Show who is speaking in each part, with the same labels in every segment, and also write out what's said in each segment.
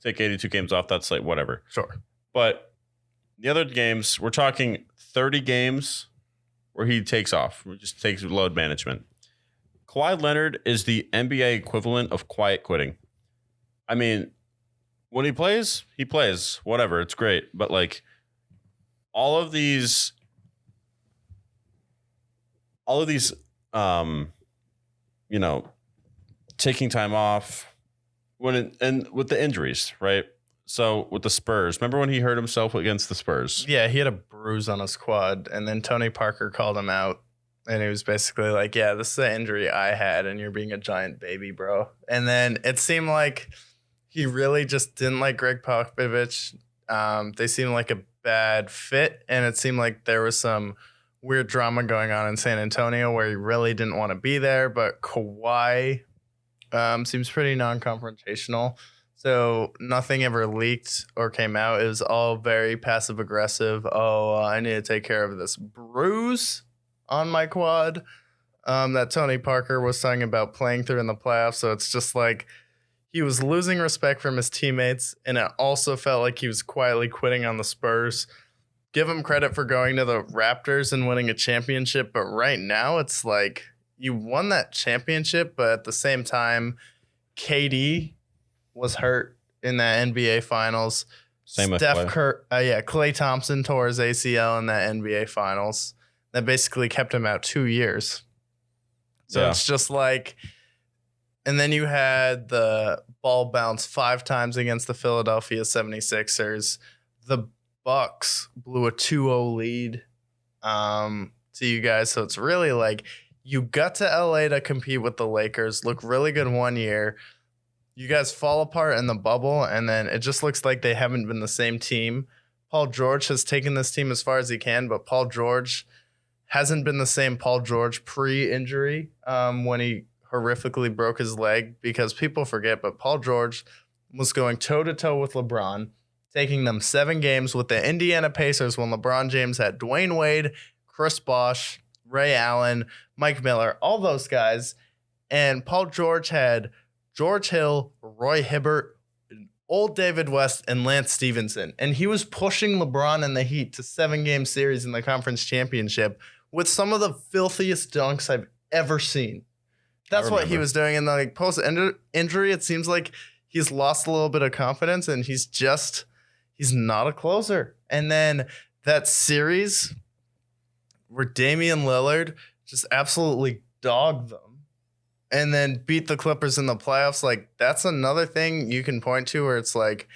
Speaker 1: take 82 games off. That's like whatever.
Speaker 2: Sure.
Speaker 1: But the other games, we're talking 30 games where he takes off. We just takes load management. Kawhi Leonard is the NBA equivalent of quiet quitting. I mean, when he plays, whatever. It's great. But like all of these, taking time off and with the injuries, right? So with the Spurs, remember when he hurt himself against the Spurs?
Speaker 2: Yeah, he had a bruise on his quad, and then Tony Parker called him out, and he was basically like, yeah, this is the injury I had, and you're being a giant baby, bro. And then it seemed like he really just didn't like Greg Popovich. They seemed like a bad fit, and it seemed like there was some weird drama going on in San Antonio where he really didn't want to be there, but Kawhi seems pretty non-confrontational. So nothing ever leaked or came out. It was all very passive aggressive. I need to take care of this bruise on my quad that Tony Parker was talking about playing through in the playoffs. So it's just like he was losing respect from his teammates, and it also felt like he was quietly quitting on the Spurs. Give him credit for going to the Raptors and winning a championship, but right now it's like you won that championship, but at the same time, KD was hurt in that NBA Finals.
Speaker 1: Same with
Speaker 2: Steph Curry. Klay Thompson tore his ACL in that NBA Finals. That basically kept him out 2 years. So It's just like, and then you had the ball bounce 5 times against the Philadelphia 76ers. The Bucks blew a 2-0 lead to you guys. So it's really like you got to LA to compete with the Lakers, look really good 1 year. You guys fall apart in the bubble, and then it just looks like they haven't been the same team. Paul George has taken this team as far as he can, but Paul George hasn't been the same Paul George pre-injury when he horrifically broke his leg, because people forget, but Paul George was going toe-to-toe with LeBron, taking them 7 games with the Indiana Pacers when LeBron James had Dwayne Wade, Chris Bosh, Ray Allen, Mike Miller, all those guys. And Paul George had George Hill, Roy Hibbert, old David West, and Lance Stevenson. And he was pushing LeBron and the Heat to 7-game series in the conference championship with some of the filthiest dunks I've ever seen. That's what he was doing. In the post-injury, it seems like he's lost a little bit of confidence, and he's not a closer. And then that series where Damian Lillard just absolutely dogged them and then beat the Clippers in the playoffs, like that's another thing you can point to where it's like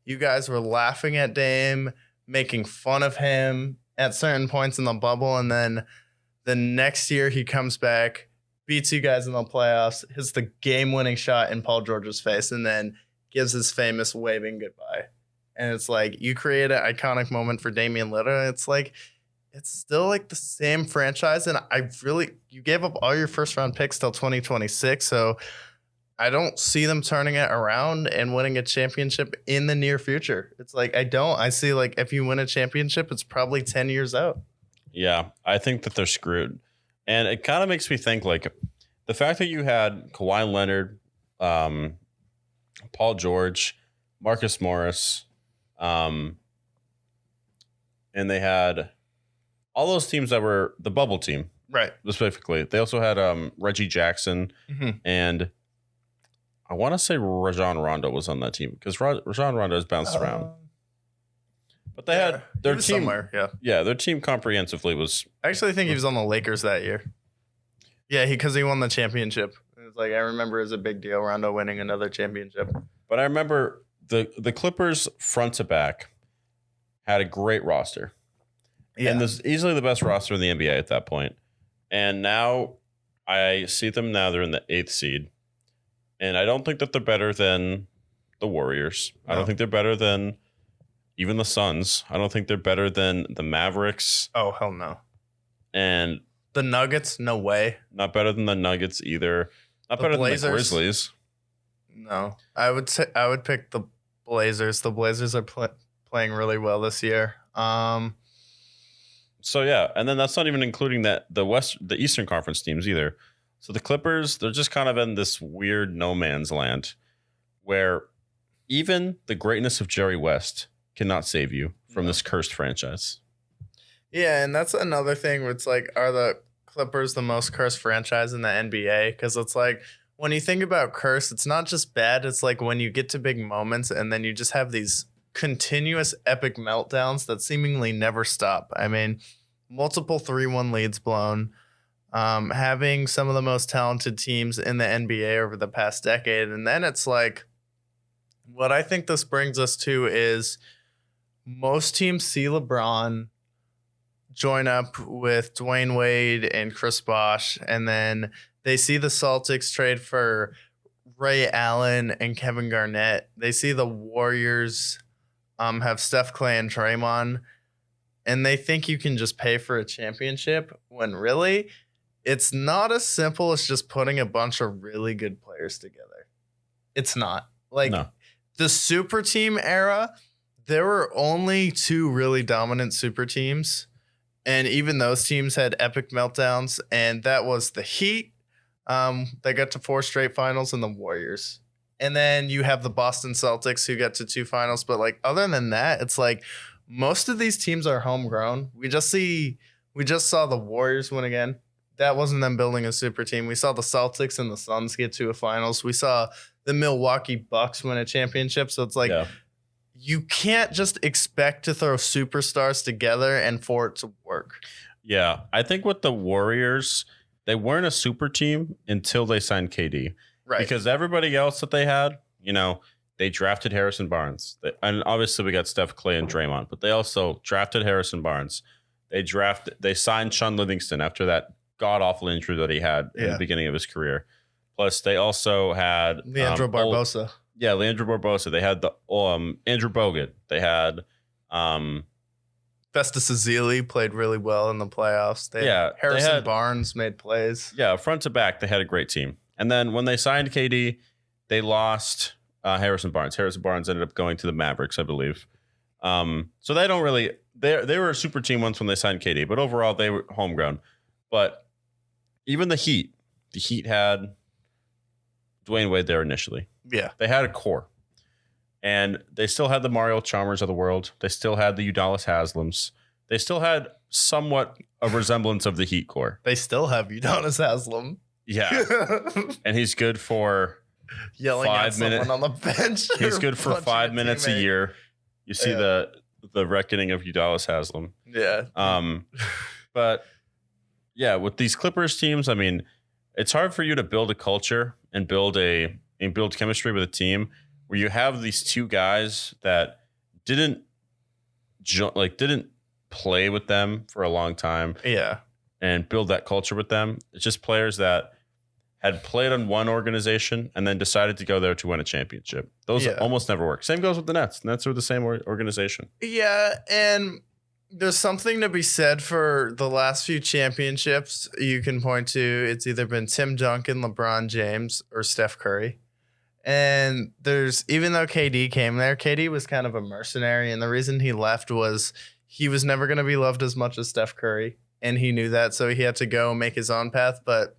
Speaker 2: you guys were laughing at Dame, making fun of him at certain points in the bubble, and then the next year he comes back, beats you guys in the playoffs, hits the game-winning shot in Paul George's face, and then gives his famous waving goodbye. And it's like you create an iconic moment for Damian Lillard. It's like it's still like the same franchise, and you gave up all your first-round picks till 2026, so I don't see them turning it around and winning a championship in the near future. It's like I see like if you win a championship, it's probably 10 years out.
Speaker 1: Yeah, I think that they're screwed. And it kind of makes me think like the fact that you had Kawhi Leonard, Paul George, Marcus Morris, and they had all those teams that were the bubble team,
Speaker 2: right?
Speaker 1: Specifically, they also had Reggie Jackson, and I want to say Rajon Rondo was on that team because Rajon Rondo has bounced around. But they had their team
Speaker 2: somewhere,
Speaker 1: their team comprehensively was.
Speaker 2: I actually think he was on the Lakers that year. Yeah, because he won the championship. It was like I remember it was a big deal, Rondo winning another championship.
Speaker 1: But I remember the Clippers front to back had a great roster. Yeah. And this is easily the best roster in the NBA at that point. And now I see them now. They're in the 8th seed. And I don't think that they're better than the Warriors. No. I don't think they're better than even the Suns. I don't think they're better than the Mavericks.
Speaker 2: Oh, hell no.
Speaker 1: And
Speaker 2: the Nuggets, no way.
Speaker 1: Not better than the Nuggets either. Not better than the Grizzlies.
Speaker 2: No. I would pick the Blazers. The Blazers are playing really well this year.
Speaker 1: So yeah, and then that's not even including the Eastern Conference teams either. So the Clippers, they're just kind of in this weird no man's land where even the greatness of Jerry West cannot save you from this cursed franchise.
Speaker 2: Yeah, and that's another thing where it's like, are the Clippers the most cursed franchise in the NBA? Because it's like, when you think about curse, it's not just bad. It's like when you get to big moments and then you just have these continuous epic meltdowns that seemingly never stop. I mean, multiple 3-1 leads blown, having some of the most talented teams in the NBA over the past decade. And then it's like, what I think this brings us to is most teams see LeBron join up with Dwayne Wade and Chris Bosh, and then they see the Celtics trade for Ray Allen and Kevin Garnett. They see the Warriors have Steph, Clay, and Draymond, and they think you can just pay for a championship when really it's not as simple as just putting a bunch of really good players together. It's not. Like, no. The super team era, there were only 2 really dominant super teams. And even those teams had epic meltdowns. And that was the Heat. They got to 4 straight finals, and the Warriors. And then you have the Boston Celtics who got to 2 finals. But like, other than that, it's like most of these teams are homegrown. We just saw the Warriors win again. That wasn't them building a super team. We saw the Celtics and the Suns get to a finals. We saw the Milwaukee Bucks win a championship. So it's like, you can't just expect to throw superstars together and for it to work.
Speaker 1: Yeah. I think with the Warriors, they weren't a super team until they signed KD.
Speaker 2: Right.
Speaker 1: Because everybody else that they had, they drafted Harrison Barnes. And obviously we got Steph, Clay, and Draymond, but they also drafted Harrison Barnes. They signed Sean Livingston after that god-awful injury that he had in the beginning of his career. Plus, they also had
Speaker 2: Leandro Barbosa.
Speaker 1: Leandro Barbosa. They had the Andrew Bogut. They had
Speaker 2: Festus Ezeli played really well in the playoffs. Harrison Barnes made plays.
Speaker 1: Yeah, front to back, they had a great team. And then when they signed KD, they lost Harrison Barnes. Harrison Barnes ended up going to the Mavericks, I believe. So they don't really they were a super team once when they signed KD, but overall they were homegrown. But even the Heat had Dwayne Wade there initially.
Speaker 2: Yeah.
Speaker 1: They had a core. And they still had the Mario Chalmers of the world. They still had the Udonis Haslams. They still had somewhat a resemblance of the Heat core.
Speaker 2: They still have Udonis Haslam.
Speaker 1: Yeah. And he's good for
Speaker 2: yelling 5 minutes on the bench.
Speaker 1: He's good for 5 minutes a year. You see the reckoning of Udonis Haslam.
Speaker 2: Yeah.
Speaker 1: But yeah, with these Clippers teams, I mean, it's hard for you to build a culture and build chemistry with a team where you have these 2 guys that didn't play with them for a long time.
Speaker 2: Yeah.
Speaker 1: And build that culture with them. It's just players that had played on one organization and then decided to go there to win a championship. Those almost never work. Same goes with the Nets. The Nets are the same organization.
Speaker 2: Yeah, and there's something to be said for the last few championships you can point to. It's either been Tim Duncan, LeBron James, or Steph Curry. And even though KD came there, KD was kind of a mercenary. And the reason he left was he was never going to be loved as much as Steph Curry. And he knew that. So he had to go make his own path. But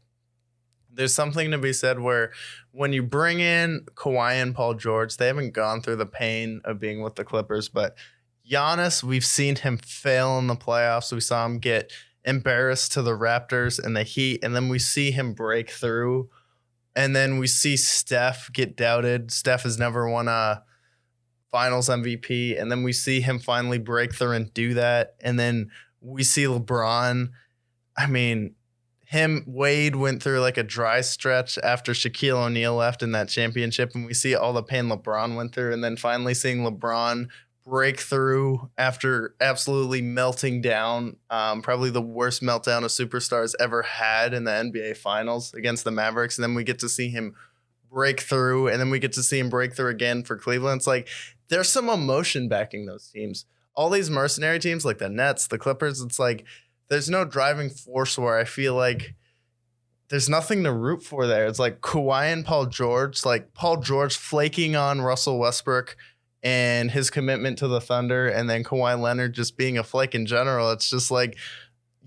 Speaker 2: there's something to be said where when you bring in Kawhi and Paul George, they haven't gone through the pain of being with the Clippers. But Giannis, we've seen him fail in the playoffs. We saw him get embarrassed to the Raptors and the Heat. And then we see him break through. And then we see Steph get doubted. Steph has never won a finals MVP. And then we see him finally break through and do that. And then we see LeBron. I mean, Wade went through like a dry stretch after Shaquille O'Neal left in that championship. And we see all the pain LeBron went through. And then finally seeing LeBron break through after absolutely melting down. Probably the worst meltdown a superstar's ever had in the NBA Finals against the Mavericks. And then we get to see him break through. And then we get to see him break through again for Cleveland. It's like there's some emotion backing those teams. All these mercenary teams like the Nets, the Clippers, it's like there's no driving force where I feel like there's nothing to root for there. It's like Kawhi and Paul George, like Paul George flaking on Russell Westbrook and his commitment to the Thunder, and then Kawhi Leonard just being a flake in general. It's just like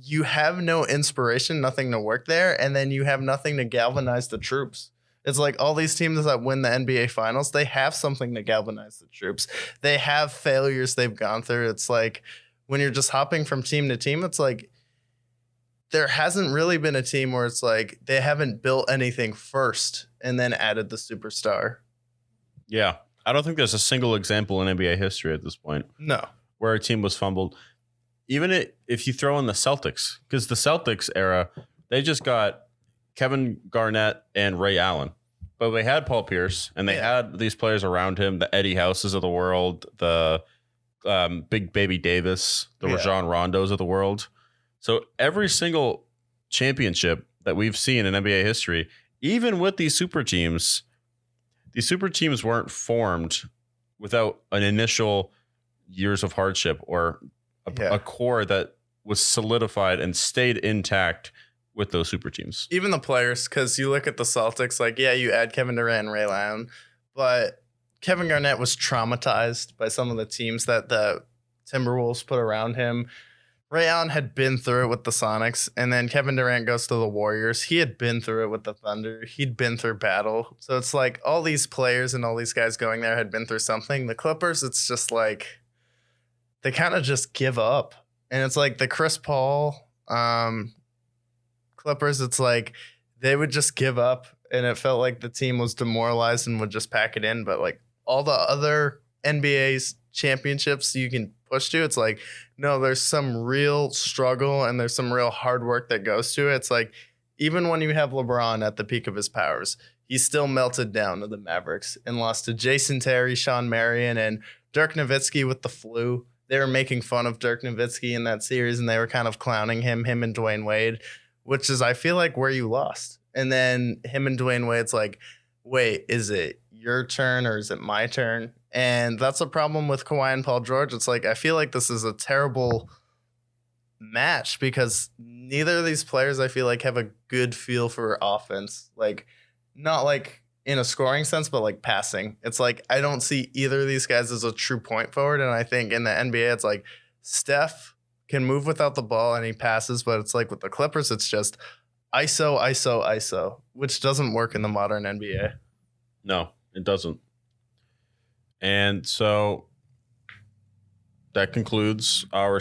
Speaker 2: you have no inspiration, nothing to work there, and then you have nothing to galvanize the troops. It's like all these teams that win the NBA finals, they have something to galvanize the troops. They have failures they've gone through. It's like when you're just hopping from team to team, it's like there hasn't really been a team where it's like they haven't built anything first and then added the superstar.
Speaker 1: Yeah. I don't think there's a single example in NBA history at this point.
Speaker 2: No.
Speaker 1: Where a team was fumbled. Even if you throw in the Celtics, because the Celtics era, they just got Kevin Garnett and Ray Allen. But they had Paul Pierce, and they had these players around him, the Eddie Houses of the world, the Big Baby Davis, the Rajon Rondos of the world. So every single championship that we've seen in NBA history, even with these super teams weren't formed without an initial years of hardship or a core that was solidified and stayed intact with those super teams.
Speaker 2: Even the players, because you look at the Celtics, like, you add Kevin Durant and Ray Allen, but Kevin Garnett was traumatized by some of the teams that the Timberwolves put around him. Ray Allen had been through it with the Sonics, and then Kevin Durant goes to the Warriors. He had been through it with the Thunder. He'd been through battle. So it's like all these players and all these guys going there had been through something. The Clippers, it's just like they kind of just give up. And it's like the Chris Paul Clippers, it's like they would just give up, and it felt like the team was demoralized and would just pack it in. But like all the other NBA's championships you can push to, it's like, no, there's some real struggle and there's some real hard work that goes to it. It's like even when you have LeBron at the peak of his powers, he still melted down to the Mavericks and lost to Jason Terry, Sean Marion, and Dirk Nowitzki with the flu. They were making fun of Dirk Nowitzki in that series, and they were kind of clowning him and Dwayne Wade, which is, I feel like, where you lost. And then him and Dwayne Wade's like, wait, is it your turn or is it my turn? And that's a problem with Kawhi and Paul George. It's like, I feel like this is a terrible match because neither of these players, I feel like, have a good feel for offense. Like, not like in a scoring sense, but like passing. It's like, I don't see either of these guys as a true point forward. And I think in the NBA, it's like Steph can move without the ball and he passes, but it's like with the Clippers, it's just ISO, ISO, ISO, which doesn't work in the modern NBA.
Speaker 1: No, it doesn't. And so that concludes our